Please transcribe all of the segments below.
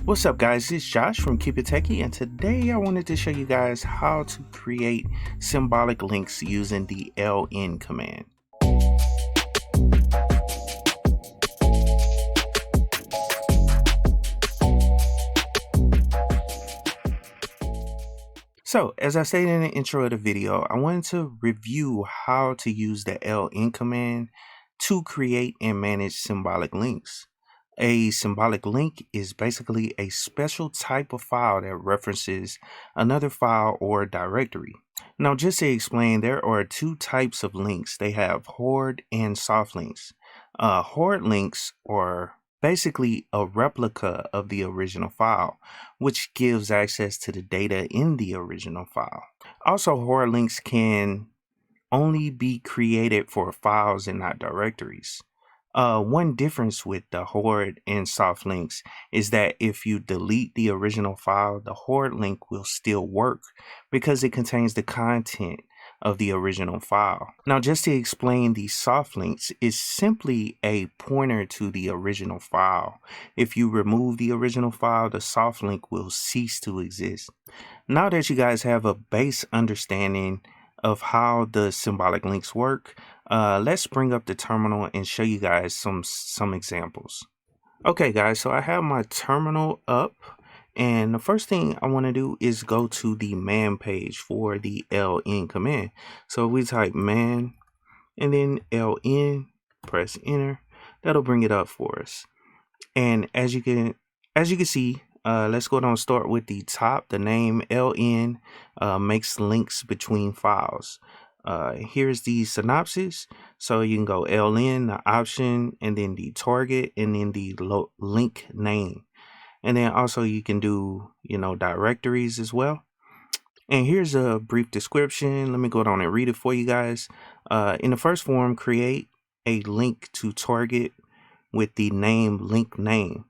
What's up guys, it's Josh from KeepItTechie, and today I wanted to show you guys how to create symbolic links using the LN command. So as I stated in the intro of the video, I wanted to review how to use the LN command to create and manage symbolic links. A symbolic link is basically a special type of file that references another file or directory. Now, just to explain, there are two types of links. They have hard and soft links. Hard links are basically a replica of the original file, which gives access to the data in the original file. Also, hard links can only be created for files and not directories. One difference with the hard and soft links is that if you delete the original file, the hard link will still work because it contains the content of the original file. Now, just to explain, the soft links is simply a pointer to the original file. If you remove the original file, the soft link will cease to exist. Now that you guys have a base understanding of how the symbolic links work, let's bring up the terminal and show you guys some examples. Okay guys, so I have my terminal up, and the first thing I want to do is go to the man page for the LN command. So we type man and then LN, press enter. That'll bring it up for us. And as you can see, let's go down and start with the top. The name LN makes links between files. Here's the synopsis. So you can go LN, the option, and then the target, and then the link name. And then also you can do, directories as well. And here's a brief description. Let me go down and read it for you guys. In the first form, create a link to target with the name link name.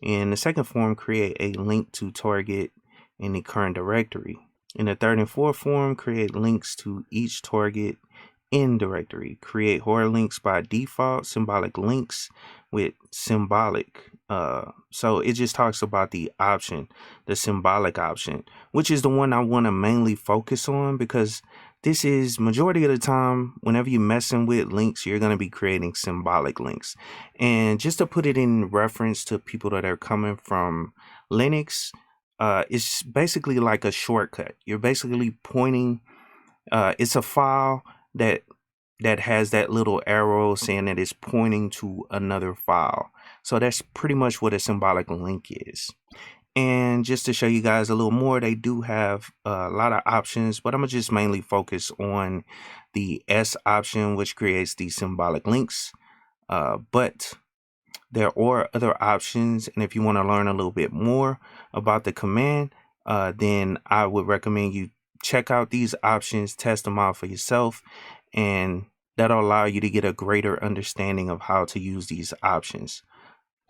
In the second form, create a link to target in the current directory. In the third and fourth form, create links to each target in directory. Create hard links by default, symbolic links with symbolic. So it just talks about the option, the symbolic option, which is the one I want to mainly focus on, because this is majority of the time, whenever you're messing with links, you're going to be creating symbolic links. And just to put it in reference to people that are coming from Linux, it's basically like a shortcut. You're basically pointing, it's a file that has that little arrow saying that it's pointing to another file. So that's pretty much what a symbolic link is. And just to show you guys a little more, they do have a lot of options, but I'm gonna just mainly focus on the S option, which creates the symbolic links. But there are other options, and if you want to learn a little bit more about the command, then I would recommend you check out these options, test them out for yourself, and that'll allow you to get a greater understanding of how to use these options.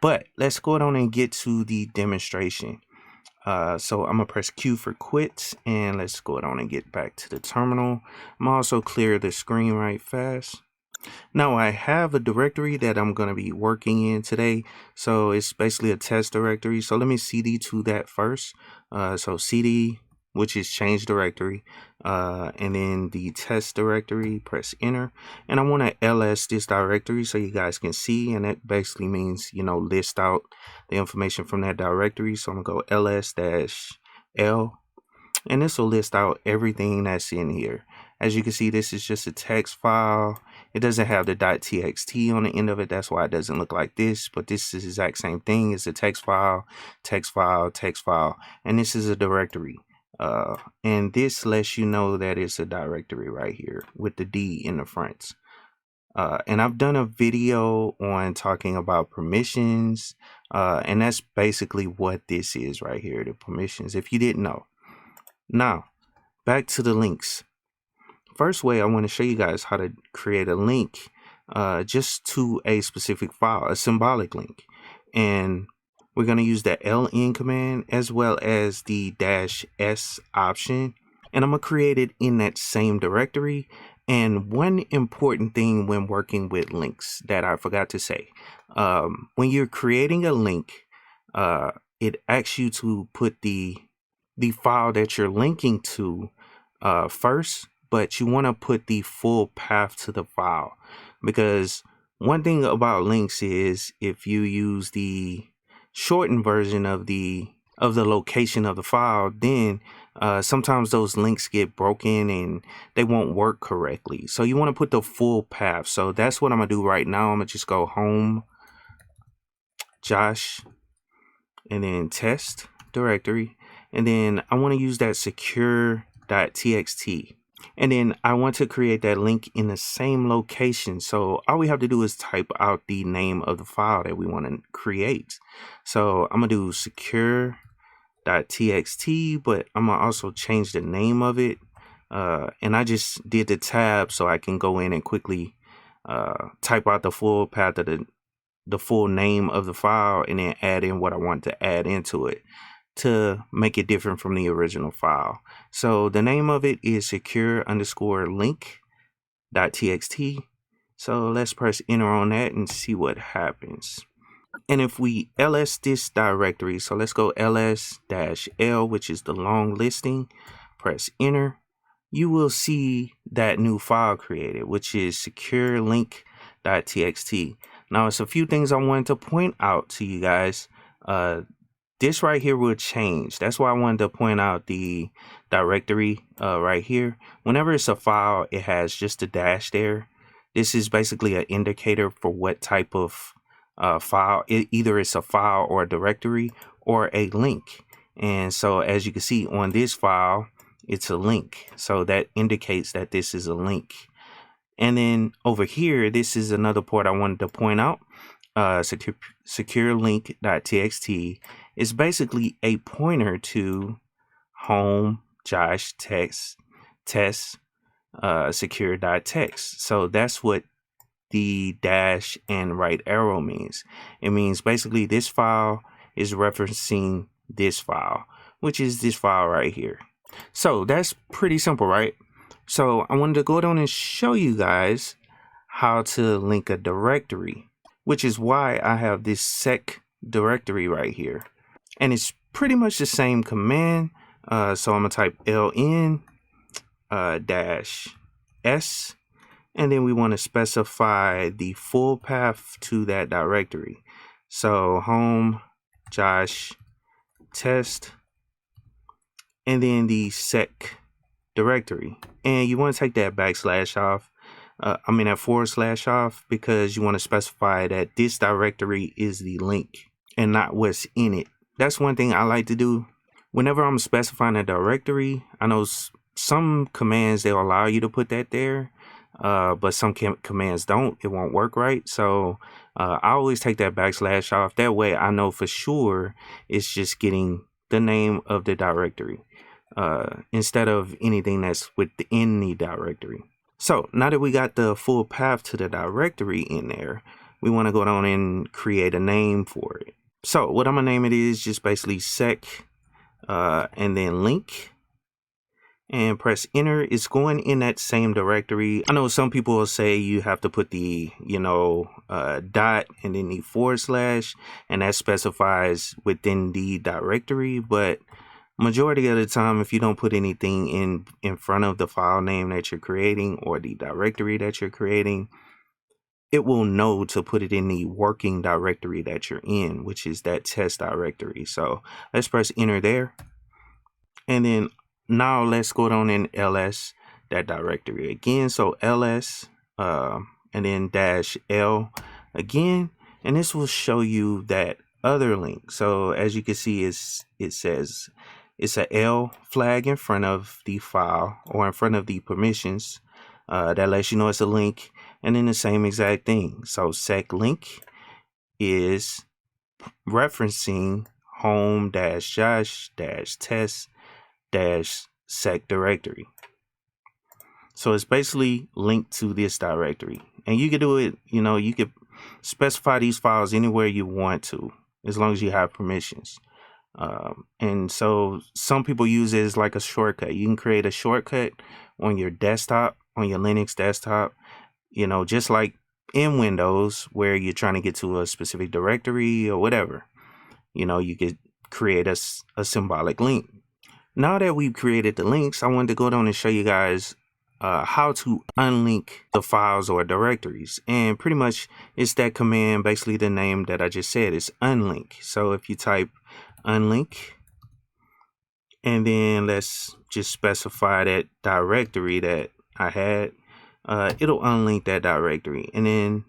But let's go on and get to the demonstration. So I'm gonna press Q for quit, and let's go on and get back to the terminal. I'm also clear the screen right fast. Now I have a directory that I'm going to be working in today. So it's basically a test directory. So let me cd to that first. So cd, which is change directory, and then the test directory, press enter. And I want to ls this directory so you guys can see, and that basically means, list out the information from that directory. So I'm gonna go ls-l, and this will list out everything that's in here. As you can see, this is just a text file. It doesn't have the .txt on the end of it. That's why it doesn't look like this, but this is the exact same thing. It's a text file, text file, text file, and this is a directory. And this lets you know that it's a directory right here with the D in the front. And I've done a video on talking about permissions, and that's basically what this is right here, the permissions, if you didn't know. Now, back to the links. First way, I want to show you guys how to create a link just to a specific file, a symbolic link. And we're going to use the LN command as well as the -s option. And I'm going to create it in that same directory. And one important thing when working with links that I forgot to say, when you're creating a link, it asks you to put the file that you're linking to first, but you want to put the full path to the file, because one thing about links is if you use the shortened version of the location of the file, then sometimes those links get broken and they won't work correctly. So you want to put the full path. So that's what I'm gonna do right now. I'm gonna just go home, Josh, and then test directory, and then I want to use that secure.txt, and then I want to create that link in the same location. So all we have to do is type out the name of the file that we want to create. So I'm gonna do secure.txt, but I'm gonna also change the name of it, and I just did the tab so I can go in and quickly type out the full path of the full name of the file, and then add in what I want to add into it to make it different from the original file. So the name of it is secure_link.txt. So let's press enter on that and see what happens. And if we ls this directory, so let's go ls-l, which is the long listing, press enter, you will see that new file created, which is securelink.txt. Now, it's a few things I wanted to point out to you guys. This right here will change. That's why I wanted to point out the directory right here. Whenever it's a file, it has just a dash there. This is basically an indicator for what type of file. Either it's a file or a directory or a link. And so as you can see on this file, it's a link. So that indicates that this is a link. And then over here, this is another port I wanted to point out. Securelink.txt is basically a pointer to home, Josh, test, secure.txt. So that's what the dash and right arrow means. It means basically this file is referencing this file, which is this file right here. So that's pretty simple, right? So I wanted to go down and show you guys how to link a directory, which is why I have this sec directory right here. And it's pretty much the same command. So I'm gonna type ln -s, and then we want to specify the full path to that directory. So home, Josh, test, and then the sec directory, and you want to take that backslash off, that / off, because you want to specify that this directory is the link and not what's in it. That's one thing I like to do whenever I'm specifying a directory. I know some commands, they'll allow you to put that there, but some commands don't. It won't work right. So I always take that backslash off. That way I know for sure it's just getting the name of the directory, instead of anything that's within the directory. So now that we got the full path to the directory in there, we want to go down and create a name for it. So what I'm gonna name it is just basically sec and then link, and press enter. It's going in that same directory. I know some people will say you have to put the dot and then the / and that specifies within the directory, but majority of the time, if you don't put anything in front of the file name that you're creating or the directory that you're creating, it will know to put it in the working directory that you're in, which is that test directory. So let's press enter there. And then now let's go down and ls that directory again. So ls and then -l again, and this will show you that other link. So as you can see, it says it's a L flag in front of the file or in front of the permissions. That lets you know it's a link, and then the same exact thing. So sec link is referencing home -josh -test -sec directory. So it's basically linked to this directory, and you can do it, you could specify these files anywhere you want to, as long as you have permissions. And so some people use it as like a shortcut. You can create a shortcut on your desktop, on your Linux desktop, just like in Windows, where you're trying to get to a specific directory or whatever. You could create a symbolic link. Now that we've created the links, I wanted to go down and show you guys how to unlink the files or directories. And pretty much it's that command, basically the name that I just said, is unlink. So if you type unlink, and then let's just specify that directory that I had, it'll unlink that directory. And then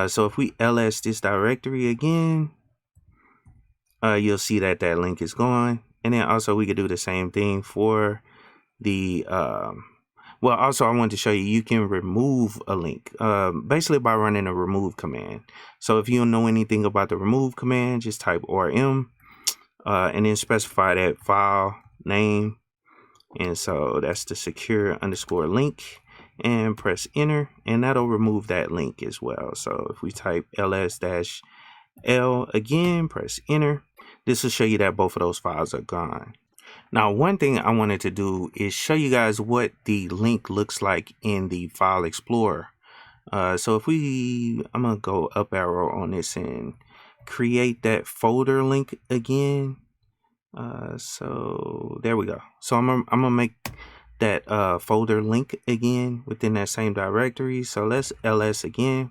so if we ls this directory again, you'll see that that link is gone. And then also we could do the same thing for the well, also I wanted to show you can remove a link basically by running a remove command. So if you don't know anything about the remove command, just type rm and then specify that file name, and so that's the secure underscore link, and press enter, and that'll remove that link as well. So if we type ls-l again, press enter, this will show you that both of those files are gone. Now, one thing I wanted to do is show you guys what the link looks like in the file explorer. So if I'm gonna go up arrow on this and create that folder link again. So there we go. So I'm gonna make that folder link again within that same directory. So let's ls again,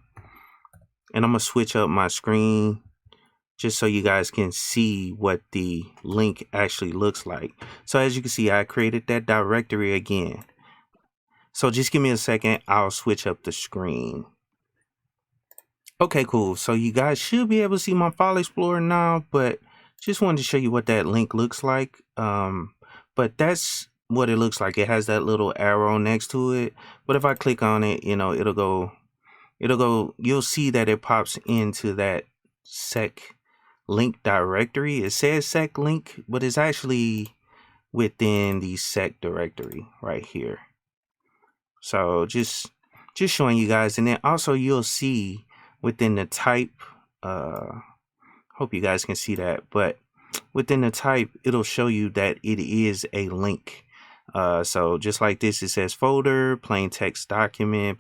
and I'm gonna switch up my screen just so you guys can see what the link actually looks like. So as you can see, I created that directory again. So just give me a second, I'll switch up the screen. Okay, cool. So you guys should be able to see my file explorer now, but just wanted to show you what that link looks like. But that's what it looks like. It has that little arrow next to it. But if I click on it, you know, it'll go, you'll see that it pops into that sec link directory. It says sec link, but it's actually within the sec directory right here. So just showing you guys. And then also you'll see within the type, hope you guys can see that, but within the type, it'll show you that it is a link. So just like this, it says folder, plain text document,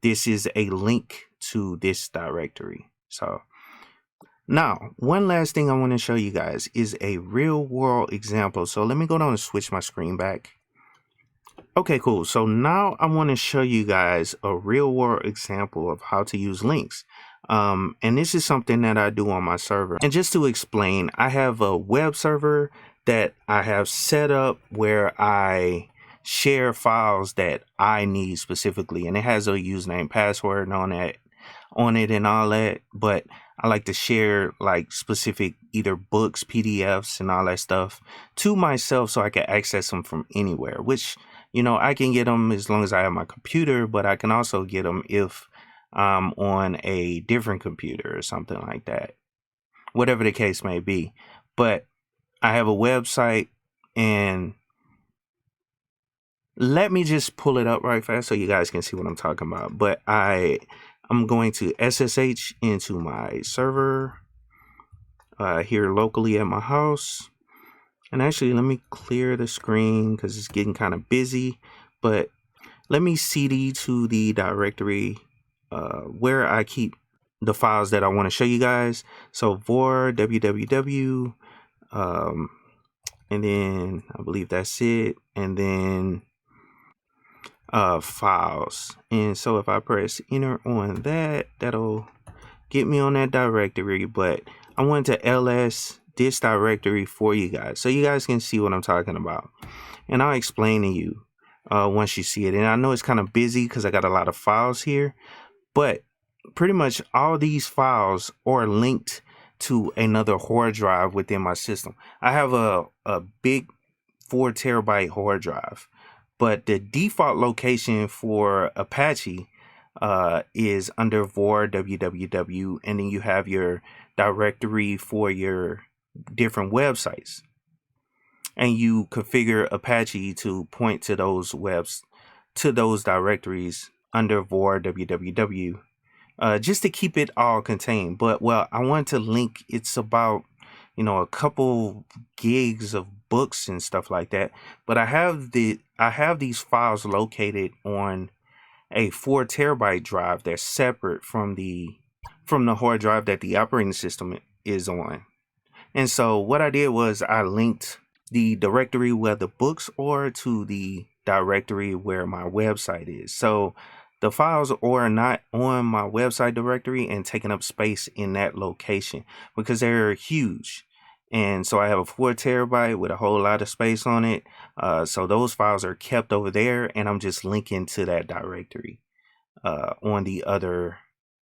this is a link to this directory. So now, one last thing I want to show you guys is a real world example. So let me go down and switch my screen back. Okay, cool. So now I want to show you guys a real world example of how to use links. And this is something that I do on my server. And just to explain, I have a web server that I have set up where I share files that I need specifically, and it has a username, password on it and all that. But I like to share like specific either books, PDFs, and all that stuff to myself so I can access them from anywhere, which, you know, I can get them as long as I have my computer, but I can also get them if I'm on a different computer or something like that, whatever the case may be. But I have a website, and let me just pull it up right fast so you guys can see what I'm talking about. But I'm going to SSH into my server here locally at my house. And actually, let me clear the screen because it's getting kind of busy. But let me cd to the directory where I keep the files that I want to show you guys. So var www, and then I believe that's it. And then files. And so if I press enter on that, that'll get me on that directory. But I want to ls this directory for you guys so you guys can see what I'm talking about, and I'll explain to you once you see it. And I know it's kind of busy because I got a lot of files here, but pretty much all these files are linked to another hard drive within my system. I have a big 4 terabyte hard drive, but the default location for Apache is under var www, and then you have your directory for your different websites, and you configure Apache to point to those directories under var www, just to keep it all contained. But well, I want to link, it's about, you know, a couple gigs of books and stuff like that, but I have these files located on a 4 terabyte drive that's separate from the hard drive that the operating system is on. And so what I did was I linked the directory where the books are to the directory where my website is. So the files are not on my website directory and taking up space in that location because they're huge. And so I have a 4 terabyte with a whole lot of space on it. So those files are kept over there, and I'm just linking to that directory on the other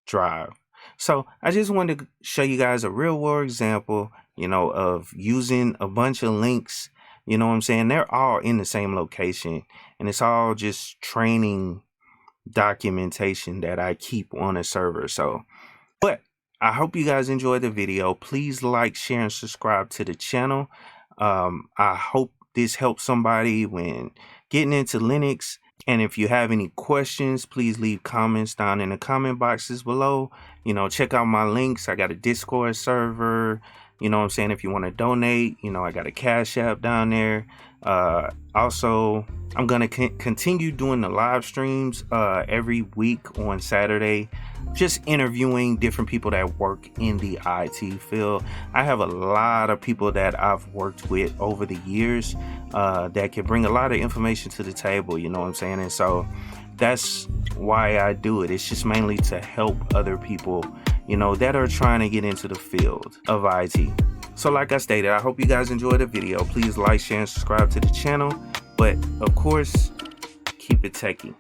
drive. So I just wanted to show you guys a real world example, of using a bunch of links. You know what I'm saying? They're all in the same location, and it's all just training documentation that I keep on a server. But I hope you guys enjoyed the video. Please like, share, and subscribe to the channel. I hope this helps somebody when getting into Linux. And if you have any questions, please leave comments down in the comment boxes below. Check out my links. I got a Discord server. You know what I'm saying? If you want to donate, I got a Cash App down there. Also, I'm going to continue doing the live streams every week on Saturday, just interviewing different people that work in the IT field. I have a lot of people that I've worked with over the years that can bring a lot of information to the table, you know what I'm saying? And so that's why I do it. It's just mainly to help other people, that are trying to get into the field of IT. So like I stated, I hope you guys enjoyed the video. Please like, share, and subscribe to the channel. But of course, keep it techie.